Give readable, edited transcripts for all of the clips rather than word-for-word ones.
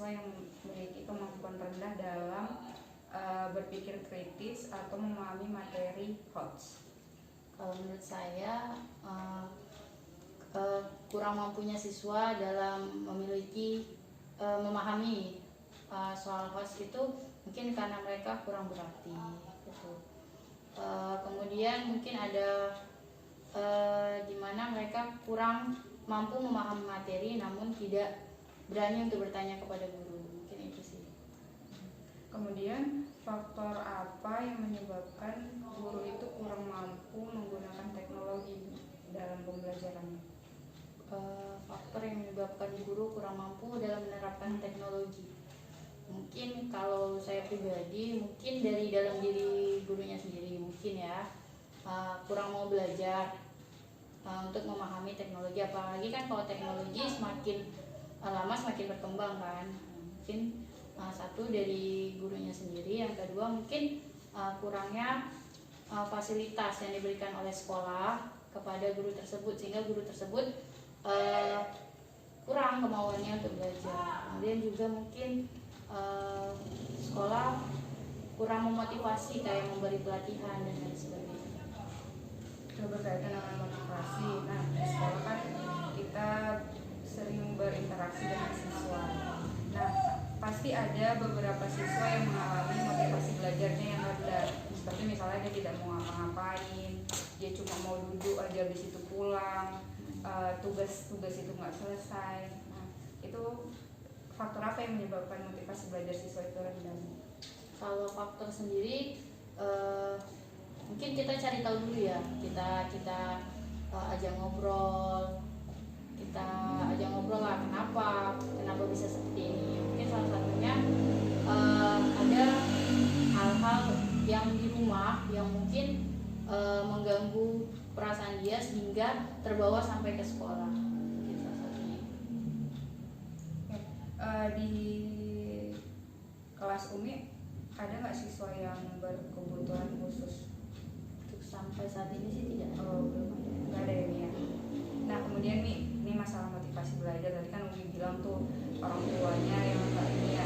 siswa yang memiliki kemampuan rendah dalam berpikir kritis atau memahami materi HOTS? Kalau menurut saya kurang mampunya siswa dalam memahami soal HOTS itu mungkin karena mereka kurang berarti gitu. Kemudian mungkin ada di mana mereka kurang mampu memahami materi namun tidak berani untuk bertanya kepada guru, mungkin itu sih. Kemudian faktor apa yang menyebabkan guru itu kurang mampu menggunakan teknologi dalam pembelajarannya? Faktor yang menyebabkan guru kurang mampu dalam menerapkan teknologi, mungkin kalau saya pribadi mungkin dari dalam diri gurunya sendiri, mungkin ya kurang mau belajar untuk memahami teknologi. Apalagi kan kalau teknologi semakin lama semakin berkembang kan. Mungkin satu dari gurunya sendiri, yang kedua mungkin kurangnya fasilitas yang diberikan oleh sekolah kepada guru tersebut, sehingga guru tersebut kurang kemauannya untuk belajar. Kemudian juga mungkin sekolah kurang memotivasi, kayak memberi pelatihan dan lain sebagainya. Berkaitan dengan motivasi, nah di sekolah kan kita sering berinteraksi dengan siswa. Nah, pasti ada beberapa siswa yang mengalami motivasi belajarnya yang rendah. Seperti misalnya dia tidak mau ngapa-ngapain, dia cuma mau duduk aja di situ pulang, tugas itu nggak selesai. Nah, itu faktor apa yang menyebabkan motivasi belajar siswa itu rendah? Kalau faktor sendiri mungkin kita cari tahu dulu ya, kita ajak ngobrol, lah kenapa bisa seperti ini. Mungkin salah satunya ada hal-hal yang di rumah yang mungkin mengganggu perasaan dia sehingga terbawa sampai ke sekolah. Mungkin salah satunya. Di kelas Umi ada nggak siswa yang berkebutuhan khusus? Untuk sampai saat ini sih tidak. Belum ada. Nggak ada ini ya. Nah, kemudian ini masalah motivasi belajar. Tadi kan Umi bilang tuh orang tuanya yang nggak ini ya,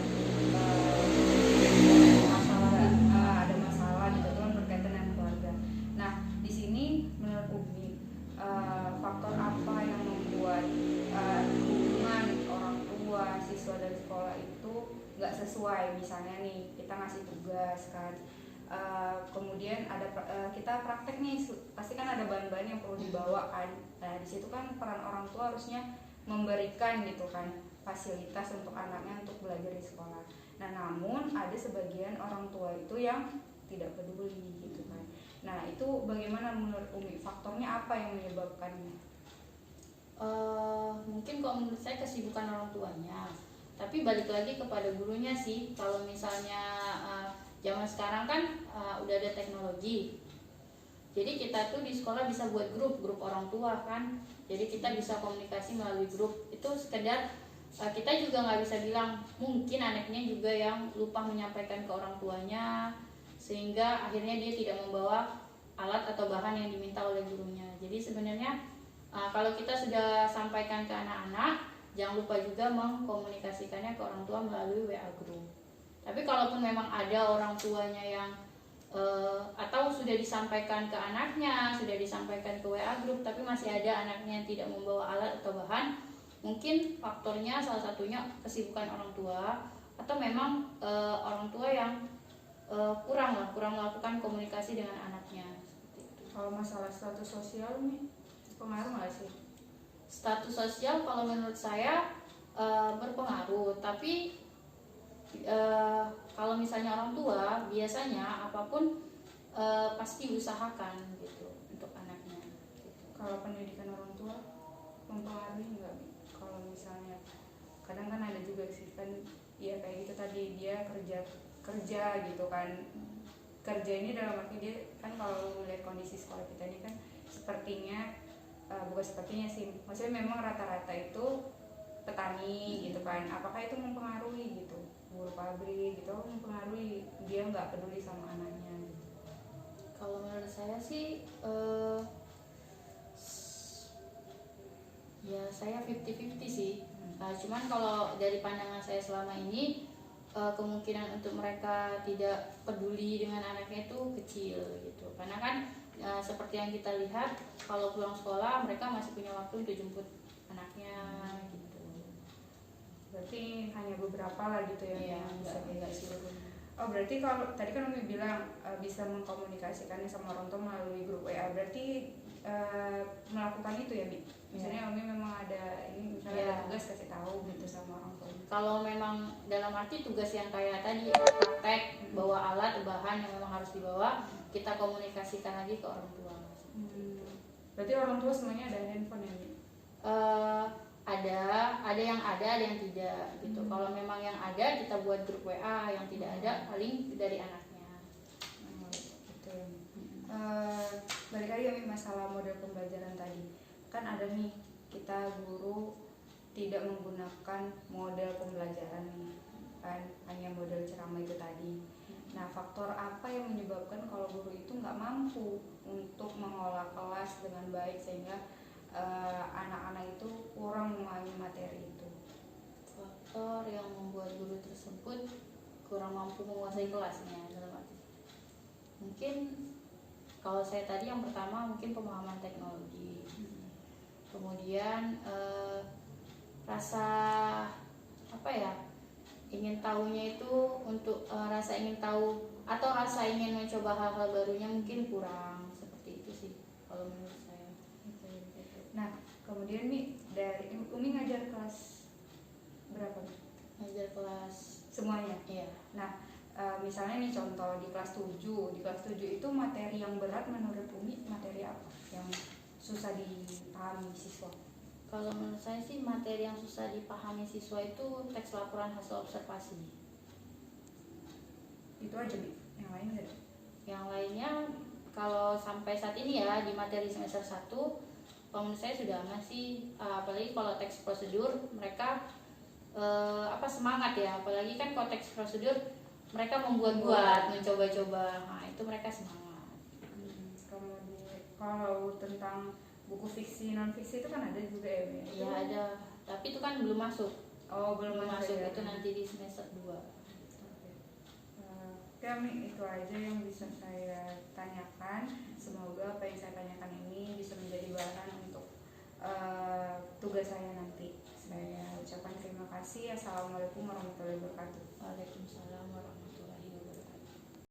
ada masalah gitu kan berkaitan dengan keluarga. Nah, di sini menurut Umi faktor apa yang membuat hubungan orang tua, siswa dan sekolah itu nggak sesuai? Misalnya nih kita ngasih tugas kan, kemudian ada kita praktek nih, pasti kan ada bahan-bahan yang perlu dibawa kan. Nah, di situ kan peran orang tua harusnya memberikan gitu kan fasilitas untuk anaknya untuk belajar di sekolah. Nah, namun ada sebagian orang tua itu yang tidak peduli gitu kan. Nah, itu bagaimana menurut Umi? Faktornya apa yang menyebabkannya? Mungkin kalau menurut saya kesibukan orang tuanya, tapi balik lagi kepada gurunya sih. Kalau misalnya zaman sekarang kan udah ada teknologi, jadi kita tuh di sekolah bisa buat grup orang tua kan, jadi kita bisa komunikasi melalui grup. Itu sekedar kita juga nggak bisa bilang, mungkin anaknya juga yang lupa menyampaikan ke orang tuanya sehingga akhirnya dia tidak membawa alat atau bahan yang diminta oleh gurunya. Jadi sebenarnya kalau kita sudah sampaikan ke anak-anak, jangan lupa juga mengkomunikasikannya ke orang tua melalui WA group. Tapi kalaupun memang ada orang tuanya yang atau sudah disampaikan ke anaknya, sudah disampaikan ke WA group, tapi masih ada anaknya yang tidak membawa alat atau bahan, mungkin faktornya salah satunya kesibukan orang tua, atau memang orang tua yang kurang melakukan komunikasi dengan anaknya. Kalau masalah status sosial nih, pengaruh nggak sih? Status sosial kalau menurut saya berpengaruh, tapi kalau misalnya orang tua biasanya apapun pasti usahakan gitu untuk anaknya gitu. Kalau pendidikan orang tua mempengaruhi nggak? Kalau misalnya kadang kan ada juga sih kan, ya kayak gitu tadi, dia kerja gitu kan. Kerja ini dalam arti dia kan, kalau melihat kondisi sekolah kita ini kan sepertinya bukan sepertinya sih, maksudnya memang rata-rata itu petani gitu kan. Apakah itu mempengaruhi gitu? Buruh pabrik gitu mempengaruhi, dia nggak peduli sama anaknya gitu. Kalau menurut saya sih Ya saya 50-50 sih. Cuman kalau dari pandangan saya selama ini kemungkinan untuk mereka tidak peduli dengan anaknya itu kecil gitu. Karena kan seperti yang kita lihat kalau pulang sekolah mereka masih punya waktu untuk jemput anaknya gitu. Berarti hanya beberapa lah gitu ya Iya, yang bisa enggak seluruhnya. Oh berarti kalau tadi kan Umi bilang bisa mengkomunikasikannya sama orang tua melalui grup WA, berarti melakukan itu ya Bi? Misalnya Umi memang ada ini, misalnya ada tugas kasih tahu gitu sama orang tua. Kalau memang dalam arti tugas yang kayak tadi praktek bawa alat bahan yang memang harus dibawa, kita komunikasikan lagi ke orang tua. Berarti orang tua semuanya ada handphone ya Bi? Ada yang ada yang tidak gitu. Kalau memang yang ada kita buat grup WA, yang tidak ada paling dari anaknya. Gitu. Balik lagi ya masalah model pembelajaran tadi. Kan ada nih kita guru tidak menggunakan model pembelajaran nih, kan hanya model ceramah itu tadi. Nah, faktor apa yang menyebabkan kalau guru itu nggak mampu untuk mengolah kelas dengan baik sehingga anak-anak itu kurang memahami materi itu? Faktor yang membuat guru tersebut kurang mampu menguasai kelasnya dalam arti. Mungkin kalau saya tadi yang pertama mungkin pemahaman teknologi. Kemudian rasa apa ya? Ingin tahunya itu untuk rasa ingin tahu atau rasa ingin mencoba hal-hal barunya mungkin kurang, seperti itu sih kalau menurut saya. Nah, kemudian nih dari Umi ngajar kelas berapa nih? Ngajar kelas semuanya. Iya. Nah, misalnya nih contoh di kelas 7. Di kelas 7 itu materi yang berat menurut Umi materi apa? Yang susah dipahami siswa? Kalau menurut saya sih materi yang susah dipahami siswa itu teks laporan hasil observasi. Itu aja nih, yang lain nggak ada? Yang lainnya kalau sampai saat ini ya di materi semester 1 kalau menurut saya sudah masih apalagi kalau teks prosedur mereka semangat ya, apalagi kan kalau teks prosedur mereka membuat-buat, mencoba-coba, nah itu mereka semangat. Kalau tentang buku fiksi non fiksi itu kan ada juga ya? Iya ada, tapi itu kan belum masuk. Oh belum masuk ya. Itu nanti di semester 2. Kami itu aja yang bisa saya tanyakan. Semoga apa yang saya tanyakan ini bisa menjadi bahan untuk tugas saya nanti. Saya ucapkan terima kasih. Assalamualaikum warahmatullahi wabarakatuh. Waalaikumsalam warahmatullahi wabarakatuh.